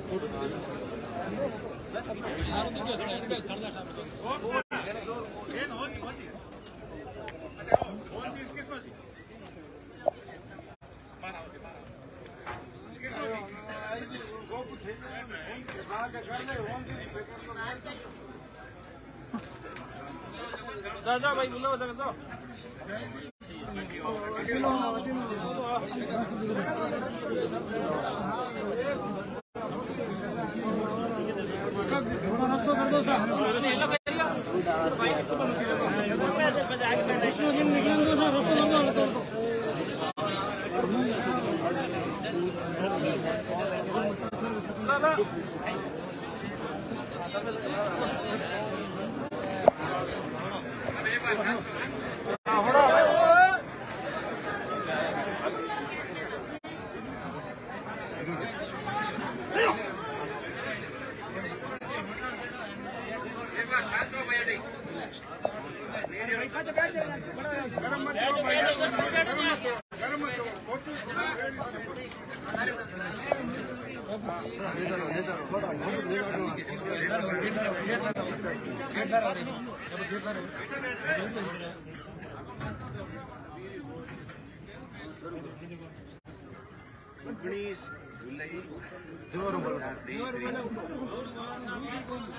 Photo जा भाई बोलो जा रस्तो कर दो सर निकल दो सर रस्तो कर दो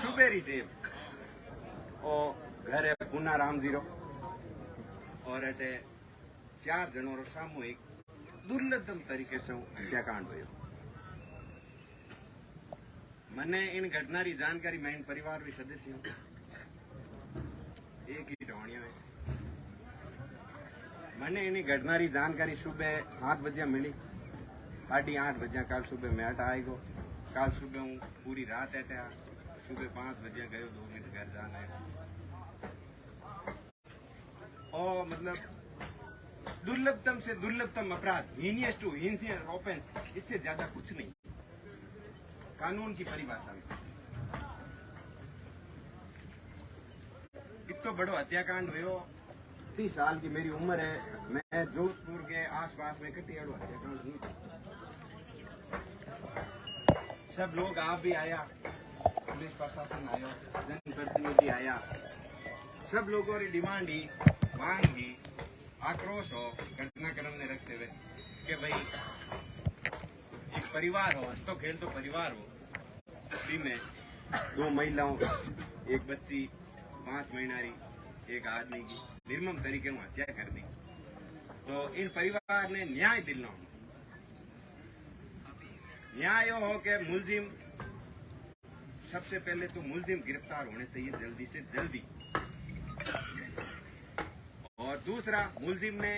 સુબેરી ટેપ ઓ ઘરે પુના રામજીરો और अटे 4 जनों रो सामूहिक दुर्लभतम तरीके से हत्याकांड हुयो। मने इन घटना री जानकारी मैं इन परिवार री सदस्य हूँ एक ही टोणिया है। मने इन घटना री जानकारी सुबह 8 बजे मिली 8:30 बजे कल सुबह मैं अट आएगो। कल सुबह हूँ पूरी रात अटा सुबह 5 बजे गयो 2 मिनट घर जाना है और मतलब दुर्लभतम से दुर्लभतम अपराध हीनियस टू हीनियस ऑफेंस इससे ज्यादा कुछ नहीं कानून की परिभाषा में। इतना बड़ो हत्याकांड हुयो 30 साल की मेरी उम्र है। मैं जोधपुर के आसपास में कटी अड़ो हत्याकांड हुई। सब लोग आप भी आया, पुलिस प्रशासन आयो, जनप्रतिनिधि आया, सब लोगों की डिमांड ही मांग ही आक्रोश हो घटनाक्रम ने रखते हुए कि भाई एक परिवार हो, हंसतो खेलतो परिवार हो में 2 महिलाओं, एक बच्ची 5 महीनारी, एक आदमी की निर्मम तरीके में हत्या कर दी। तो इन परिवार ने न्याय दिलना न्याय हो कि मुलजिम सबसे पहले तो मुलजिम गिरफ्तार होने चाहिए जल्दी से जल्दी और दूसरा मुलजिम ने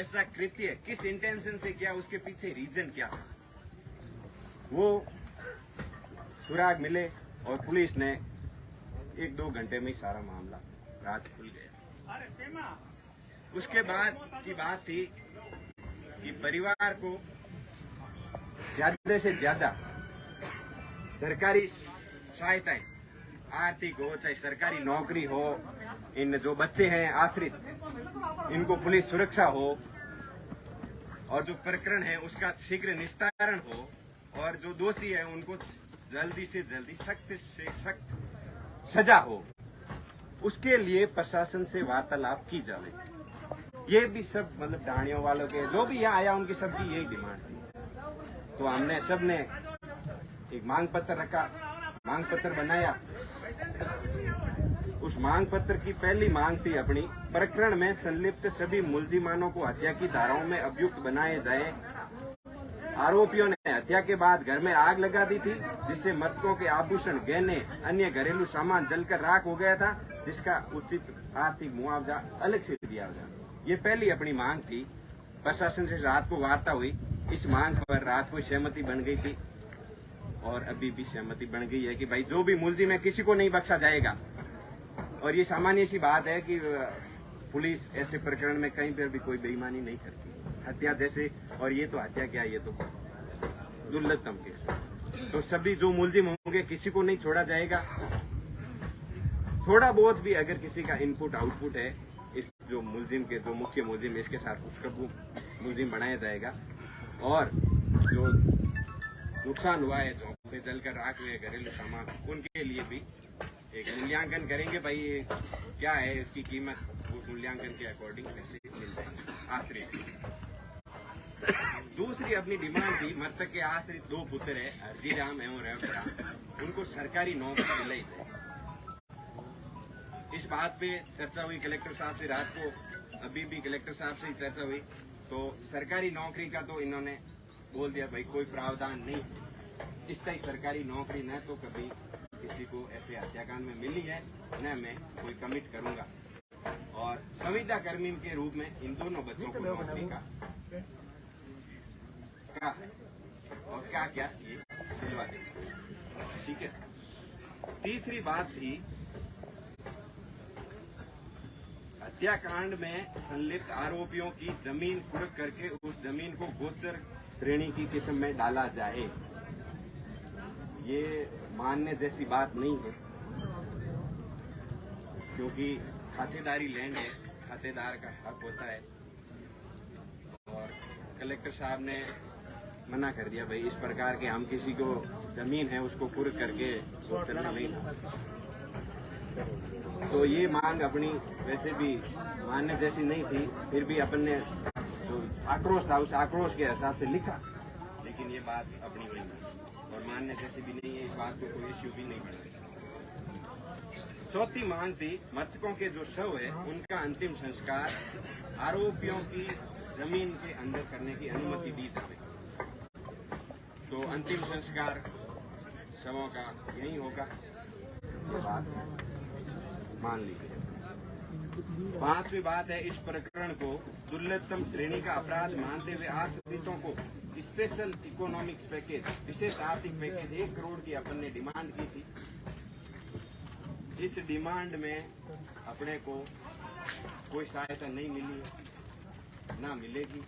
ऐसा कृत्य किस इंटेंशन से किया उसके पीछे रीजन क्या था वो सुराग मिले और पुलिस ने 1-2 घंटे में ही सारा मामला राज खुल गया। उसके बाद की बात थी कि परिवार को ज्यादा से ज्यादा सरकारी सहायताएं आर्थिक हो चाहे सरकारी नौकरी हो, इन जो बच्चे हैं आश्रित इनको पुलिस सुरक्षा हो और जो प्रकरण है उसका शीघ्र निस्तारण हो और जो दोषी है उनको जल्दी से जल्दी सख्त से सख्त सजा हो, उसके लिए प्रशासन से वार्तालाप की जाए। ये भी सब मतलब ढाणियों वालों के जो भी यहाँ आया उनकी सबकी यही डिमांड थी। तो हमने सबने एक मांग पत्र रखा, मांग पत्र बनाया। उस मांग पत्र की पहली मांग थी अपनी प्रकरण में संलिप्त सभी मुलजिमानों को हत्या की धाराओं में अभियुक्त बनाए जाए। आरोपियों ने हत्या के बाद घर में आग लगा दी थी जिससे मृतकों के आभूषण, गहने, अन्य घरेलू सामान जलकर राख हो गया था, जिसका उचित आर्थिक मुआवजा अलग से दिया जाए। ये पहली अपनी मांग थी। प्रशासन से रात को वार्ता हुई, इस मांग पर रात को सहमति बन गई थी और अभी भी सहमति बन गई है कि भाई जो भी मुलजिम है किसी को नहीं बख्शा जाएगा। और ये सामान्य सी बात है कि पुलिस ऐसे प्रकरण में कहीं पर भी कोई बेईमानी नहीं करती, हत्या जैसे, और ये तो हत्या क्या, ये तो दुर्लभतम केस। तो सभी जो मुलजिम होंगे किसी को नहीं छोड़ा जाएगा। थोड़ा बहुत भी अगर किसी का इनपुट आउटपुट है इस जो मुलजिम के जो मुख्य मुलजिम इसके साथ उसका मुलजिम बनाया जाएगा और जो नुकसान हुआ है जो पे जलकर राख हुए घरेलू सामान, उनके लिए भी एक मूल्यांकन करेंगे। भाई ये क्या है, इसकी कीमत वो मूल्यांकन के अकॉर्डिंग पैसे मिल जाएंगे आश्रित। दूसरी अपनी डिमांड थी, मृतक के आश्रित 2 पुत्र है, हरजीराम एवं रेवतराम, उनको सरकारी नौकरी दिलाई जाए। इस बात पे चर्चा हुई कलेक्टर साहब से, रात को अभी भी कलेक्टर साहब से ही चर्चा हुई। तो सरकारी नौकरी का तो इन्होंने बोल दिया भाई कोई प्रावधान नहीं, इस तरह सरकारी नौकरी न तो कभी किसी को ऐसे हत्याकांड में मिली है, न मैं कोई कमिट करूंगा। और संविदा कर्मी के रूप में इन दोनों बच्चों को नौकरी का और क्या क्या ये दिलवा देंगे। ठीक है। तीसरी बात थी, हत्याकांड में संलिप्त आरोपियों की जमीन कुर्क करके उस जमीन को गोचर श्रेणी की किस्म में डाला जाए। ये मानने जैसी बात नहीं है, क्योंकि खातेदारी लैंड है, खातेदार का हक होता है। और कलेक्टर साहब ने मना कर दिया भाई इस प्रकार के हम किसी को जमीन है उसको कुर्क करके गोचर में नहीं। तो ये मांग अपनी वैसे भी मानने जैसी नहीं थी, फिर भी अपन ने जो आक्रोश था उस आक्रोश के हिसाब से लिखा, लेकिन ये बात अपनी नहीं है और मानने जैसी भी नहीं है, इस बात को कोई इश्यू भी नहीं बना। चौथी मांग थी, मृतकों के जो शव है उनका अंतिम संस्कार आरोपियों की जमीन के अंदर करने की अनुमति दी जाए। तो अंतिम संस्कार शवों का यही होगा, ये बात मान लीजिए। 5वीं बात है, इस प्रकरण को दुर्लभतम श्रेणी का अपराध मानते हुए आश्रितों को स्पेशल इकोनॉमिक्स पैकेज, विशेष आर्थिक पैकेज 1 करोड़ की अपन ने डिमांड की थी। इस डिमांड में अपने को कोई सहायता नहीं मिली है, ना मिलेगी।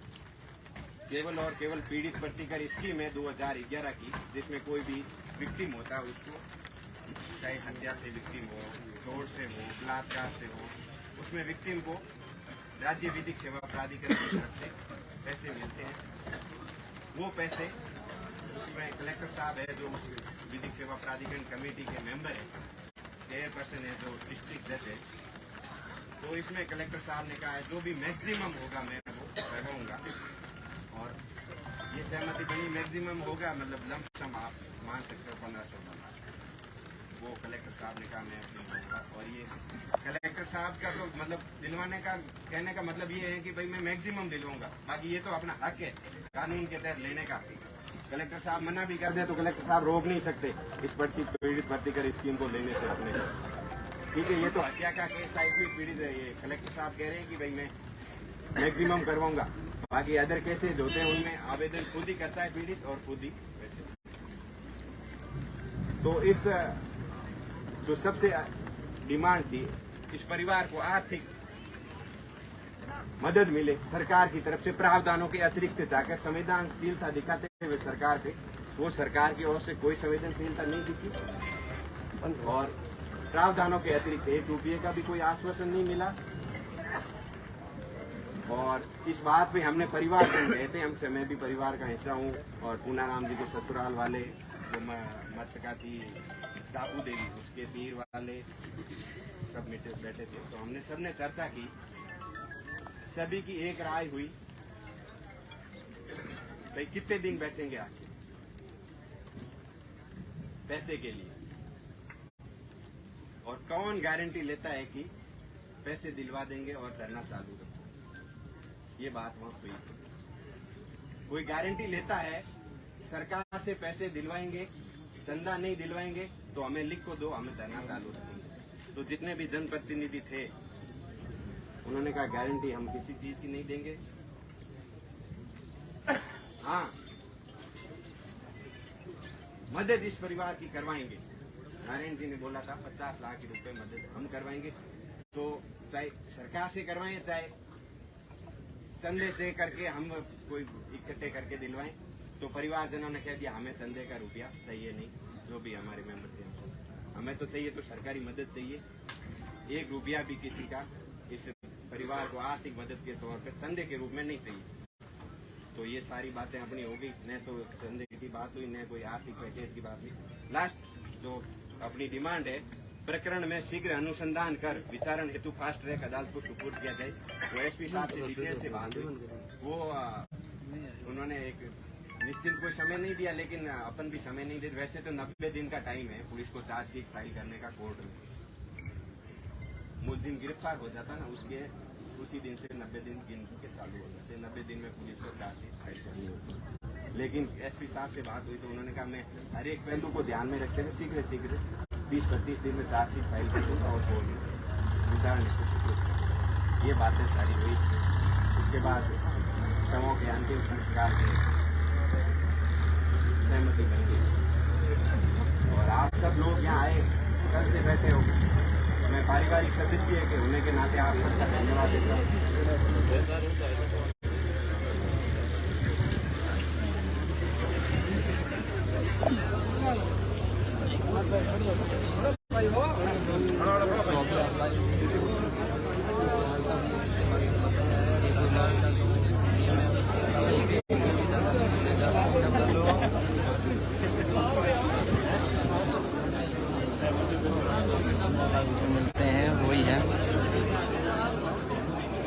केवल और केवल पीड़ित प्रतिकर स्कीम है 2011 की, जिसमें कोई भी विक्टिम होता है उसको, चाहे हत्या से विक्टिम हो, चोट से हो, बलात्कार से हो, उसमें विक्टिम को राज्य विधिक सेवा प्राधिकरण की तरफ से पैसे मिलते हैं। वो पैसे उसमें कलेक्टर साहब है जो उस विधिक सेवा प्राधिकरण कमेटी के मेंबर है, चेयरपर्सन है जो डिस्ट्रिक्ट जज है। तो इसमें कलेक्टर साहब ने कहा है जो भी मैक्सिमम होगा मैं वो करवाऊंगा, और ये सहमति बनी मैक्सिमम होगा, मतलब लमसम आप मान सकते हो 1500 वो कलेक्टर साहब ने कहा मैं अपनी दूंगा। और ये कलेक्टर साहब का तो मतलब दिलवाने का कहने का मतलब ये है कि भाई मैं मैक्सिमम दिलवाऊंगा, बाकी ये तो अपना हक है कानून के तहत लेने का। कलेक्टर साहब मना भी कर दे तो कलेक्टर साहब रोक नहीं सकते इस पीड़ित प्रतिकर स्कीम को लेने से अपने को। ठीक है, ये तो हत्या का केस था इसलिए पीड़ित है, ये कलेक्टर साहब कह रहे हैं कि भाई मैं मैक्सिमम करवाऊंगा, बाकी अदर केसेज होते हैं उनमें आवेदन खुद ही करता है पीड़ित और खुद ही पैसे। तो इस जो सबसे डिमांड थी, इस परिवार को आर्थिक मदद मिले सरकार की तरफ से, प्रावधानों के अतिरिक्त जाकर संवेदनशीलता दिखाते हुए सरकार पे, वो सरकार की ओर से कोई संवेदनशीलता नहीं दिखी और प्रावधानों के अतिरिक्त 1 रुपये का भी कोई आश्वासन नहीं मिला। और इस बात पे हमने परिवार को कहते हैं, हमसे मैं भी परिवार का हिस्सा हूँ, और पूनाराम जी के ससुराल वाले जो मृतका थी टापू देवी उसके पीर वाले सब बैठे थे, तो हमने सबने चर्चा की, सभी की एक राय हुई भाई कितने दिन बैठेंगे आखिर पैसे के लिए, और कौन गारंटी लेता है कि पैसे दिलवा देंगे और धरना चालू रखेंगे। ये बात वहां हुई, कोई गारंटी लेता है सरकार से पैसे दिलवाएंगे, चंदा नहीं दिलवाएंगे तो हमें लिख को दो, हमें धरना चालू रखेंगे। तो जितने भी जनप्रतिनिधि थे उन्होंने कहा गारंटी हम किसी चीज की नहीं देंगे। हाँ, मदद इस परिवार की करवाएंगे। नारायण जी ने बोला था 50 लाख रुपए मदद हम करवाएंगे, तो चाहे सरकार से करवाएं चाहे चंदे से करके हम कोई इकट्ठे करके दिलवाएं। तो परिवारजनों ने कह दिया हमें चंदे का रुपया चाहिए नहीं, जो भी हमारे मेंबर थे हमें तो चाहिए तो सरकारी मदद चाहिए, 1 रुपया भी किसी का इस परिवार को आर्थिक मदद के तौर पर चंदे के रूप में नहीं चाहिए। तो ये सारी बातें अपनी हो गई, न तो चंदे की बात हुई, न कोई आर्थिक पैकेज की बात हुई। लास्ट जो अपनी डिमांड है, प्रकरण में शीघ्र अनुसंधान कर विचारण हेतु फास्ट ट्रैक अदालत को सुपुर्द किया जाए। तो एसपी साहब से डिटेल से बात हुई, वो उन्होंने एक निश्चित कोई समय नहीं दिया, लेकिन अपन भी समय नहीं देते। वैसे तो 90 दिन का टाइम है पुलिस को चार्जशीट फाइल करने का कोर्ट में। मुलजिम गिरफ्तार हो जाता ना, उसके उसी दिन से 90 दिन गिनती के चालू हो जाते। 90 दिन में पुलिस को चार्जशीट फाइल करनी होती। लेकिन एसपी साहब से बात हुई तो उन्होंने कहा मैं हर एक पहलू को ध्यान में रखते हुए शीघ्र 20-25 दिन में चार्जशीट फाइल कर दूंगा और कोर्ट विचारण हेतु। ये बातें सारी हुई। उसके बाद शवों के अंतिम संस्कार के सहमति बन गई और आप सब लोग यहाँ आए, कल से बैठे हो। मैं पारिवारिक सदस्य के होने के नाते आप सबका धन्यवाद देता हूँ। मिलते हैं वही है,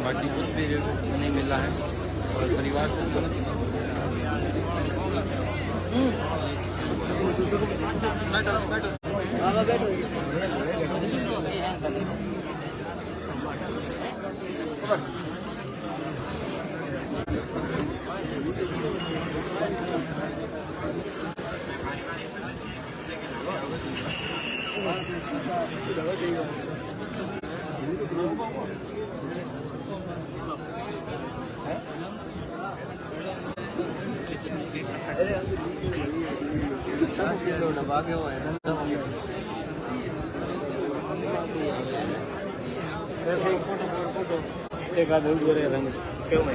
बाकी कुछ भी नहीं मिल रहा है और परिवार से इसको भागे हुए हैं। एक आध क्यों मैं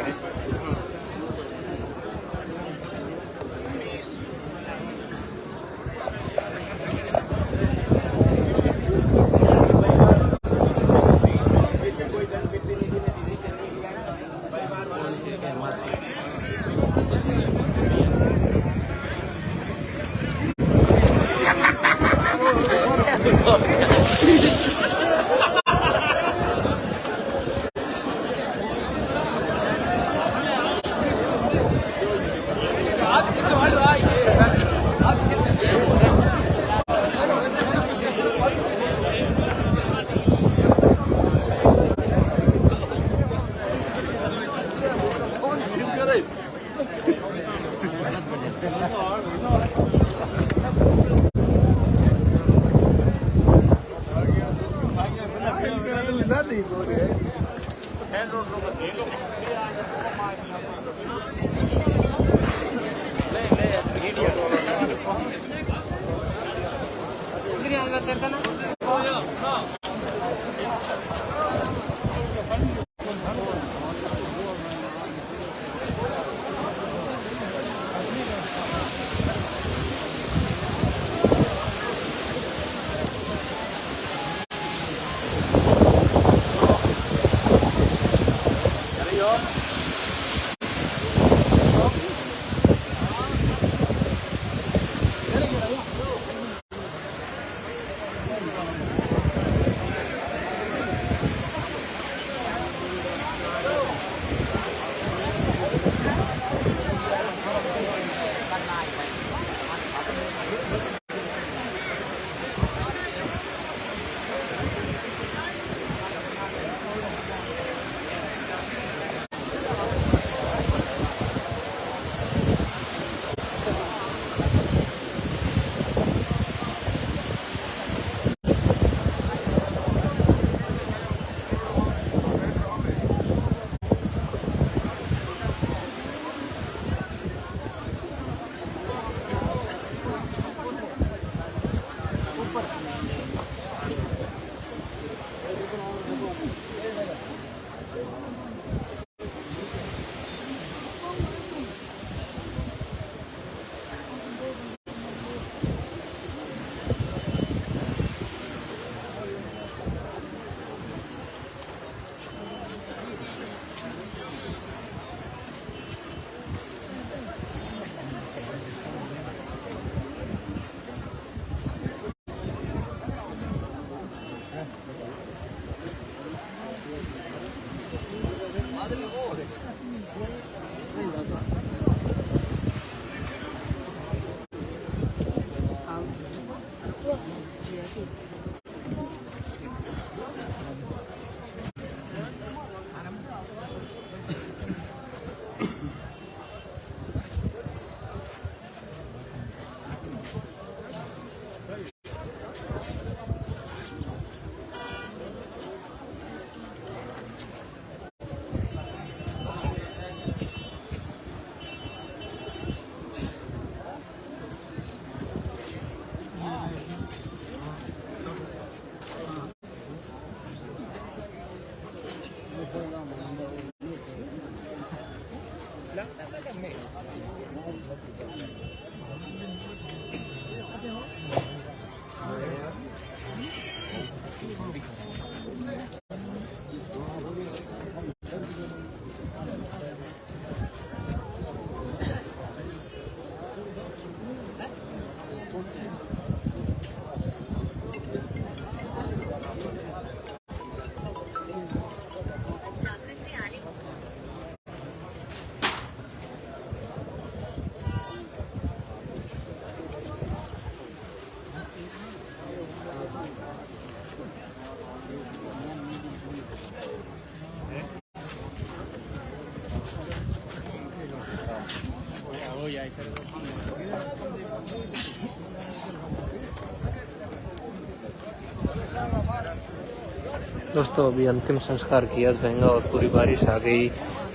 दोस्तों अभी अंतिम संस्कार किया जाएगा और पूरी बारिश आ गई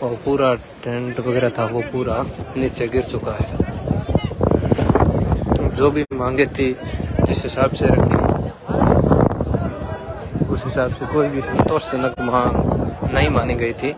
और पूरा टेंट वगैरह था वो पूरा नीचे गिर चुका है। जो भी मांगे थी जिस हिसाब से रखी उस हिसाब से कोई भी संतोषजनक मांग नहीं मानी गई थी।